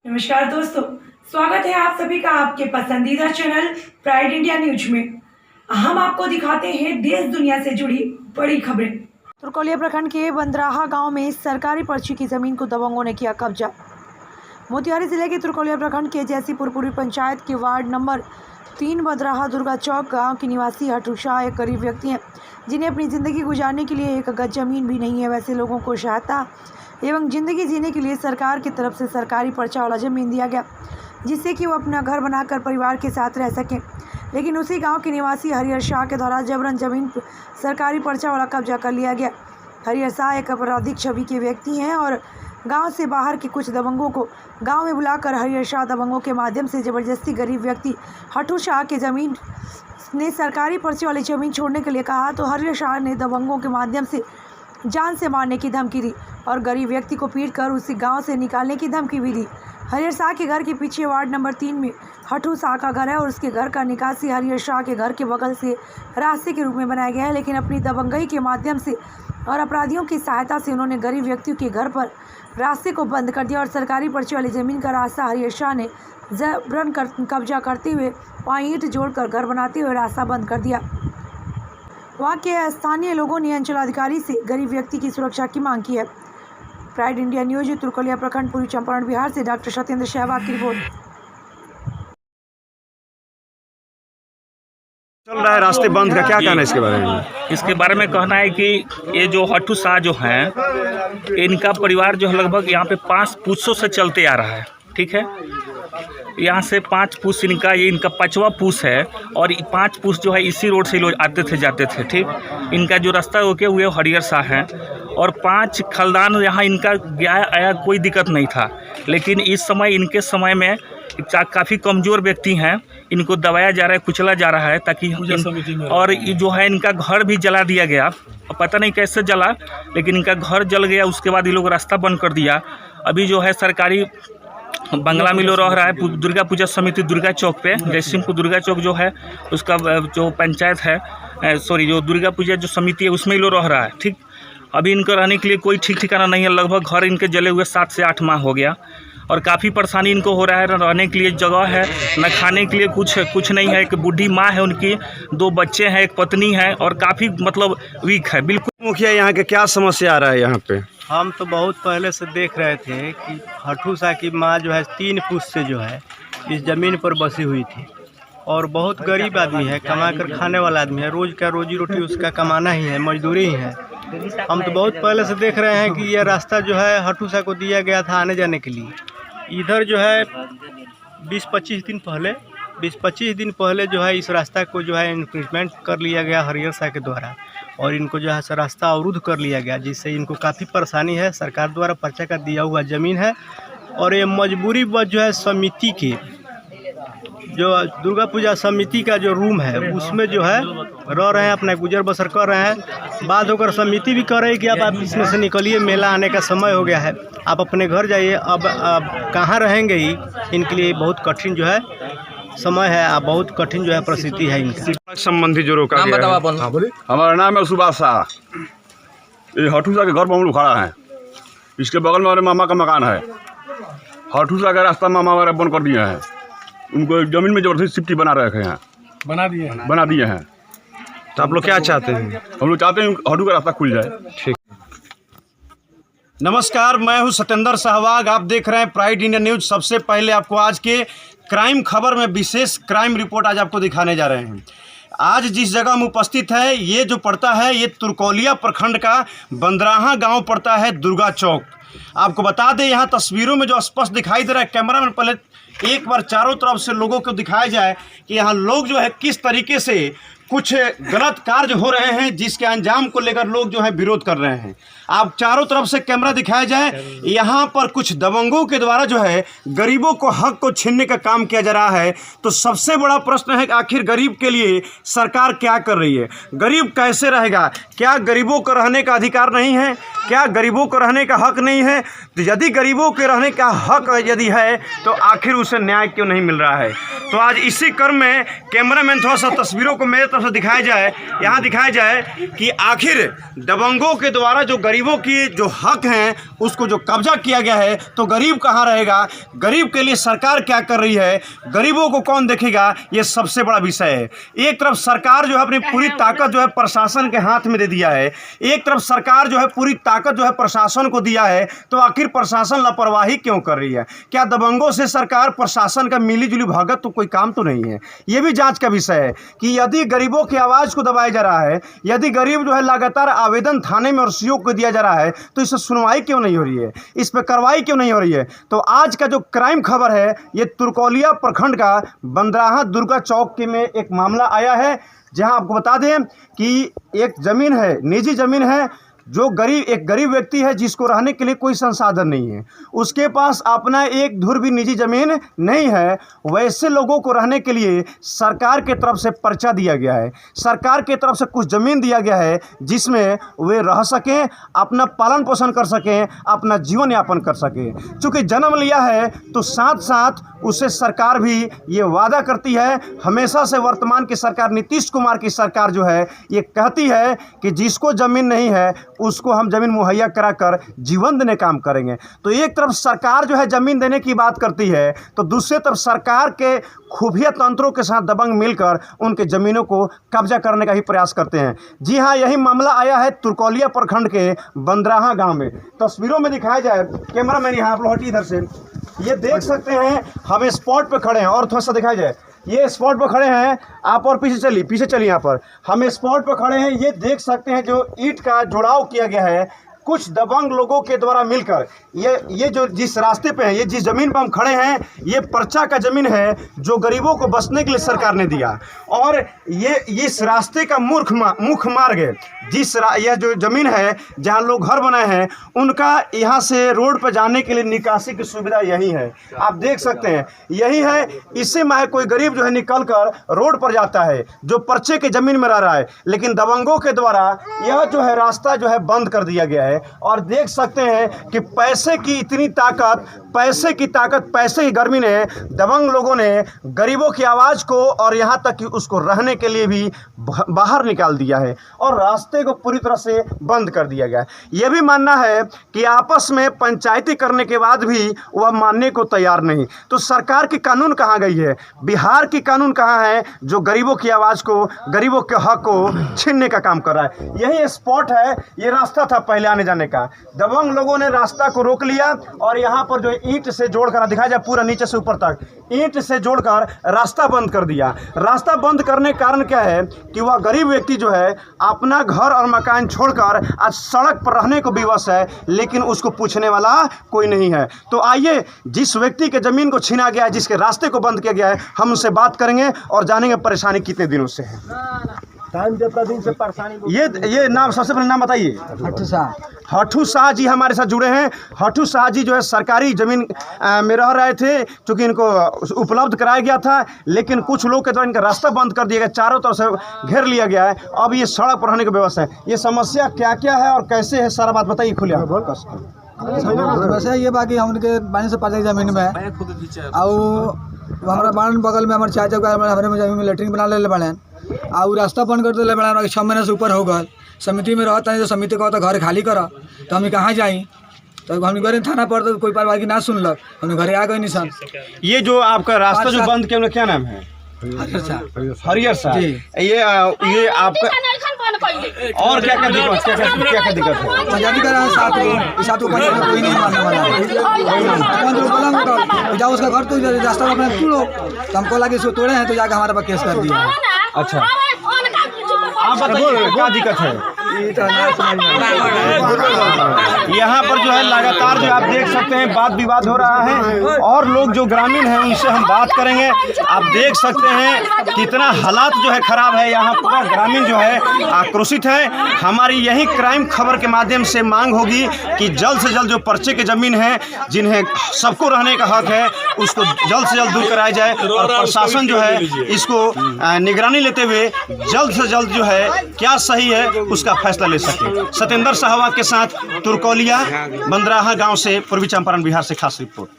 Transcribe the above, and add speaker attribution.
Speaker 1: नमस्कार दोस्तों, स्वागत है आप सभी का आपके पसंदीदा चैनल प्राइड इंडिया न्यूज में। हम आपको दिखाते हैं देश दुनिया से जुड़ी बड़ी खबरें। तुरकोलिया प्रखंड के बंदराहा गांव में सरकारी पर्ची की जमीन को दबंगों ने किया कब्जा। मोतिहारी जिले के तुरकोलिया प्रखंड के जैसीपुर पूर्वी पंचायत के वार्ड नंबर 3 बंदराहा दुर्गा चौक गाँव के निवासी हटू शाह एक गरीब व्यक्ति हैं जिन्हें अपनी ज़िंदगी गुजारने के लिए एक गज जमीन भी नहीं है। वैसे लोगों को सहायता एवं ज़िंदगी जीने के लिए सरकार की तरफ से सरकारी पर्चा वाला ज़मीन दिया गया, जिससे कि वो अपना घर बनाकर परिवार के साथ रह सकें। लेकिन उसी गांव के निवासी हरिहर शाह के द्वारा जबरन ज़मीन सरकारी पर्चा वाला कब्जा कर लिया गया। हरिहर शाह एक आपराधिक छवि के व्यक्ति हैं और गांव से बाहर के कुछ दबंगों को गांव में बुलाकर हरिहर शाह दबंगों के माध्यम से ज़बरदस्ती गरीब व्यक्ति हटू शाह के ज़मीन ने सरकारी पर्चे वाली ज़मीन छोड़ने के लिए कहा, तो हरिहर शाह ने दबंगों के माध्यम से जान से मारने की धमकी दी और गरीब व्यक्ति को पीट कर उसी गांव से निकालने की धमकी भी दी। हरिहर शाह के घर के पीछे वार्ड नंबर 3 में हटू शाह का घर है और उसके घर का निकासी हरिहर शाह के घर के बगल से रास्ते के रूप में बनाया गया है। लेकिन अपनी दबंगई के माध्यम से और अपराधियों की सहायता से उन्होंने गरीब व्यक्तियों के घर पर रास्ते को बंद कर दिया और सरकारी पर्ची वाली ज़मीन का रास्ता हरिहर शाह ने जबरन कब्जा करते हुए वहाँ ईंट जोड़कर घर बनाते हुए रास्ता बंद कर दिया। वहाँ के स्थानीय लोगों ने अंचलाधिकारी से गरीब व्यक्ति की सुरक्षा की मांग की है। प्राइड इंडिया न्यूज तुरकोलिया प्रखंड पूर्वी चंपारण बिहार से डॉक्टर सत्येंद्र सहवाग की रिपोर्ट।
Speaker 2: चल रहा है रास्ते बंद का क्या कहना है इसके बारे में?
Speaker 3: इसके बारे में कहना है कि ये जो हटू शाह जो हैं, इनका परिवार जो है लगभग यहाँ पे 5 पुश्तों से चलते आ रहा है। ठीक है, यहाँ से 5 पुश्त इनका 5वां पुश्त है और 5 पुश्त जो है इसी रोड से लोग आते थे जाते थे। ठीक, इनका जो रास्ता रोके हुए हरिहर शाह हैं और 5 खानदान यहाँ इनका गया आया कोई दिक्कत नहीं था। लेकिन इस समय इनके समय में काफ़ी कमज़ोर व्यक्ति हैं, इनको दबाया जा रहा है, कुचला जा रहा है ताकि और ये जो है इनका घर भी जला दिया गया। पता नहीं कैसे जला, लेकिन इनका घर जल गया। उसके बाद ये लोग रास्ता बंद कर दिया। अभी जो है सरकारी बंगला में लोग रह रहा है दुर्गा पूजा समिति दुर्गा चौक पे। जैसीपुर दुर्गा चौक जो है उसका जो पंचायत है जो दुर्गा पूजा जो समिति है उसमें लोग रह रहा है। ठीक, अभी इनको रहने के लिए कोई ठीक ठिकाना नहीं है। लगभग घर इनके जले हुए 7 से 8 माह हो गया और काफ़ी परेशानी इनको हो रहा है। रहने के लिए जगह है, न खाने के लिए कुछ नहीं है। एक बूढ़ी माँ है, उनकी 2 बच्चे हैं, एक पत्नी है और काफ़ी मतलब वीक है बिल्कुल।
Speaker 2: मुखिया यहाँ के क्या समस्या आ रहा है यहाँ पे?
Speaker 4: हम तो बहुत पहले से देख रहे थे कि हटू शाह की माँ जो है 3 पुश्त से जो है इस ज़मीन पर बसी हुई थी और बहुत गरीब आदमी है, कमा कर खाने वाला आदमी है। रोज़ का रोजी रोटी उसका कमाना ही है, मजदूरी ही है। हम तो बहुत पहले से देख रहे हैं कि यह रास्ता जो है हटू शाह को दिया गया था आने जाने के लिए। इधर जो है 20-25 दिन पहले जो है इस रास्ता को जो है इंक्रीजमेंट कर लिया गया हरिहर शाह के द्वारा और इनको जो है रास्ता अवरुद्ध कर लिया गया, जिससे इनको काफ़ी परेशानी है। सरकार द्वारा पर्चा का दिया हुआ ज़मीन है और ये मजबूरी बस जो है समिति की जो दुर्गा पूजा समिति का जो रूम है उसमें जो है रह रहे हैं, अपना गुजर बसर कर रहे हैं। बात होकर समिति भी कह रही है कि आप इसमें से निकलिए, मेला आने का समय हो गया है, आप अपने घर जाइए। अब कहाँ रहेंगे ही, इनके लिए बहुत कठिन जो है समय है, अब बहुत कठिन जो है परिस्थिति है इनका।
Speaker 2: संबंधी जो रोका गया है।
Speaker 5: हमारा नाम है सुभाष शाह। ये हटू शाह के घर पर हम लोग खड़ा हैं। इसके बगल में हमारे मामा का मकान है। हटू शाह का रास्ता मामा हमारा बंद कर दिए हैं। उनको जमीन में जबरदस्ती सिफ्टी बना रखे हैं, बना दिए हैं।
Speaker 2: तो आप लोग क्या चाहते हैं?
Speaker 5: हम लोग चाहते हैं हटू का रास्ता खुल जाए।
Speaker 2: ठीक, नमस्कार, मैं हूं सत्येंद्र सहवाग। आप देख रहे हैं प्राइड इंडिया न्यूज। सबसे पहले आपको आज के क्राइम खबर में विशेष क्राइम रिपोर्ट आज आपको दिखाने जा रहे हैं। आज जिस जगह हम उपस्थित है ये जो पड़ता है ये तुरकोलिया प्रखंड का बंदराहा गांव पड़ता है, दुर्गा चौक। आपको बता दें यहाँ तस्वीरों में जो स्पष्ट दिखाई दे रहा है, कैमरा में पहले एक बार चारों तरफ से लोगों को दिखाया जाए कि यहाँ लोग जो है किस तरीके से कुछ गलत कार्य हो रहे हैं, जिसके अंजाम को लेकर लोग जो है विरोध कर रहे हैं। आप चारों तरफ से कैमरा दिखाया जाए, यहाँ पर कुछ दबंगों के द्वारा जो है गरीबों को हक को छीनने का काम किया जा रहा है। तो सबसे बड़ा प्रश्न है कि आखिर गरीब के लिए सरकार क्या कर रही है? गरीब कैसे रहेगा? क्या गरीबों को रहने का अधिकार नहीं है? क्या गरीबों को रहने का हक नहीं है? तो यदि गरीबों के रहने का हक यदि है तो आखिर उसे न्याय क्यों नहीं मिल रहा है? तो आज इसी क्रम में कैमरामैन थोड़ा सा तस्वीरों को मेरे तरफ से दिखाया जाए, यहाँ दिखाया जाए कि आखिर दबंगों के द्वारा जो गरीब गरीबों की जो हक हैं उसको जो कब्जा किया गया है, तो गरीब कहाँ रहेगा, गरीब के लिए सरकार क्या कर रही है, गरीबों को कौन देखेगा, ये सबसे बड़ा विषय है। एक तरफ सरकार जो है अपनी पूरी ताकत जो है प्रशासन के हाथ में दे दिया है, एक तरफ सरकार जो है पूरी ताकत जो है प्रशासन को दिया है, तो आखिर प्रशासन लापरवाही क्यों कर रही है? क्या दबंगों से सरकार प्रशासन का मिली जुली भगत तो कोई काम तो नहीं है? ये भी जांच का विषय है कि यदि गरीबों की आवाज़ को दबाया जा रहा है, यदि गरीब जो है लगातार आवेदन थाने में और सीओ को दिया जा रहा है, तो इस पर सुनवाई क्यों नहीं हो रही है, इस पर कार्रवाई क्यों नहीं हो रही है? तो आज का जो क्राइम खबर है, ये तुरकोलिया प्रखंड का बंदराहा दुर्गा चौक के में एक मामला आया है, जहां आपको बता दें कि एक ज़मीन है, निजी ज़मीन है, जो एक गरीब व्यक्ति है जिसको रहने के लिए कोई संसाधन नहीं है, उसके पास अपना एक धुर भी निजी ज़मीन नहीं है, वैसे लोगों को रहने के लिए सरकार के तरफ से पर्चा दिया गया है, सरकार के तरफ से कुछ ज़मीन दिया गया है जिसमें वे रह सकें, अपना पालन पोषण कर सकें, अपना जीवन यापन कर सकें। चूँकि जन्म लिया है तो साथ साथ उससे सरकार भी ये वादा करती है, हमेशा से वर्तमान की सरकार नीतीश कुमार की सरकार जो है ये कहती है कि जिसको ज़मीन नहीं है उसको हम ज़मीन मुहैया कराकर जीवन देने काम करेंगे। तो एक तरफ सरकार जो है ज़मीन देने की बात करती है, तो दूसरी तरफ सरकार के खुफिया तंत्रों के साथ दबंग मिलकर उनके ज़मीनों को कब्जा करने का ही प्रयास करते हैं। जी हाँ, यही मामला आया है तुरकोलिया प्रखंड के बंदराहा गांव में। तस्वीरों में दिखाया जाए, कैमरा मैन यहाँ आप लोग हटी इधर से, ये देख सकते हैं हम स्पॉट पे खड़े हैं, और थोड़ा सा दिखाया जाए, ये स्पॉट पर खड़े हैं आप, और पीछे चलिए यहाँ पर हम स्पॉट पर खड़े हैं। ये देख सकते हैं जो ईंट का जुड़ाव किया गया है कुछ दबंग लोगों के द्वारा मिलकर, ये जो जिस रास्ते पे है, ये जिस ज़मीन पर हम खड़े हैं, ये पर्चा का ज़मीन है जो गरीबों को बसने के लिए सरकार ने दिया, और ये इस रास्ते का मुख्य मार्ग है, यह जो ज़मीन है जहाँ लोग घर बनाए हैं, उनका यहाँ से रोड पर जाने के लिए निकासी की सुविधा यही है। आप देख सकते हैं यही है, इससे माहे कोई गरीब जो है निकल कर रोड पर जाता है जो पर्चे के ज़मीन में रह रहा है, लेकिन दबंगों के द्वारा यह जो है रास्ता जो है बंद कर दिया गया है। और देख सकते हैं कि पैसे की इतनी ताकत, पैसे की गर्मी ने दबंग लोगों ने गरीबों की आवाज़ को और यहाँ तक कि उसको रहने के लिए भी बाहर निकाल दिया है और रास्ते को पूरी तरह से बंद कर दिया गया है। यह भी मानना है कि आपस में पंचायती करने के बाद भी वह मानने को तैयार नहीं। तो सरकार की कानून कहाँ गई है, बिहार की कानून कहाँ है जो गरीबों की आवाज़ को, गरीबों के हक को छीनने का काम कर रहा है? यही स्पॉट है, ये रास्ता था पहले आने जाने का, दबंग लोगों ने रास्ता को रोक लिया और यहाँ पर जो ईंट से जोड़कर दिखाया जाए पूरा नीचे से ऊपर तक ईंट से जोड़कर रास्ता बंद कर दिया। रास्ता बंद करने का कारण क्या है कि वह गरीब व्यक्ति जो है अपना घर और मकान छोड़कर आज सड़क पर रहने को विवश है, लेकिन उसको पूछने वाला कोई नहीं है। तो आइए, जिस व्यक्ति के ज़मीन को छीना गया है, जिसके रास्ते को बंद किया गया है, हम उससे बात करेंगे और जानेंगे परेशानी कितने दिनों से है।
Speaker 4: दिन से परेशानी।
Speaker 2: ये नाम, सबसे पहले नाम बताइए। हठू शाह जी हमारे साथ जुड़े हैं। हठू शाह जी जो है सरकारी ज़मीन में रह रहे थे, क्योंकि इनको उपलब्ध कराया गया था, लेकिन कुछ लोग के द्वारा इनका रास्ता बंद कर दिया गया, चारों तरफ से घेर लिया गया है। अब ये सड़क पर रहने की व्यवस्था है। ये समस्या क्या क्या है और कैसे है, सारा बात बताइए खुले।
Speaker 6: समस्या ये बाकी हमके पानी से पाले ज़मीन में और हमारा बाण बगल में हमारे चाचा का हमारे ज़मीन में लेटरिन बना ले बने और रास्ता बंद कर दिले बना, 6 महीने से ऊपर हो गए। समिति में रहता है, जो समिति का तो घर खाली करा, तो हम कहाँ जाई? तो हम गए थाना पर, तो कोई पारवाही ना सुनलक, हम घरे आ गए निशान।
Speaker 2: ये जो आपका रास्ता जो बंद किया, क्या नाम है? हरियर साहब। ये आपका और क्या क्या दिक्कत है?
Speaker 6: पंजाबी का रहा साथ को कोई नहीं मानने वाला। जाओ उसका घर, तो रास्ता अपना तोड़ो, तो हमको लगे इसको तोड़े हैं तो जाकर हमारे पास केस कर दिया।
Speaker 2: अच्छा, आप बताइए क्या दिक्कत है? यहाँ पर जो है लगातार जो आप देख सकते हैं वाद विवाद हो रहा है और लोग जो ग्रामीण हैं उनसे हम बात करेंगे। आप देख सकते हैं कितना हालात जो है खराब है, यहाँ पूरा ग्रामीण जो है आक्रोशित है। हमारी यही क्राइम खबर के माध्यम से मांग होगी कि जल्द से जल्द जो पर्चे के ज़मीन है, जिन्हें सबको रहने का हक है, उसको जल्द से जल्द दूर कराया जाए और प्रशासन जो है इसको निगरानी लेते हुए जल्द से जल्द जो है क्या सही है उसका फैसला ले सके। सत्येंद्र सहवाग के साथ तुरकोलिया बंदराहा गांव से पूर्वी चंपारण बिहार से खास रिपोर्ट।